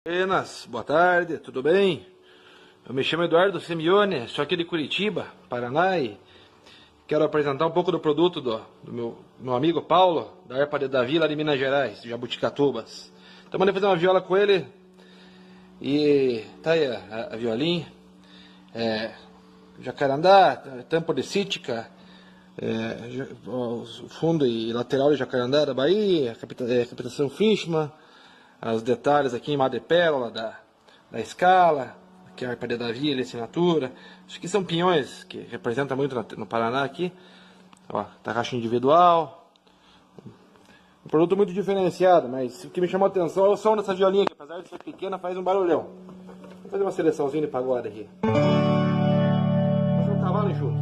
Buenas, boa tarde, tudo bem? Eu me chamo Eduardo Simeone, sou aqui de Curitiba, Paraná, e quero apresentar um pouco do produto do meu amigo Paulo, da harpa de Davi, lá de Minas Gerais, de Jabuticatubas. Então mandei fazer uma viola com ele, e tá aí a violinha, jacarandá, tampa de cítica, o fundo e lateral de jacarandá da Bahia, captação Fishman, os detalhes aqui em madrepérola da escala, aqui a harpa de Davi, a assinatura. Acho que são pinhões que representam muito no Paraná aqui. Ó, tarraxa individual. Um produto muito diferenciado, mas o que me chamou a atenção é o som dessa violinha, que apesar de ser pequena, faz um barulhão. Vou fazer uma seleçãozinha de pagode aqui. Vou fazer um cavalo enxuto.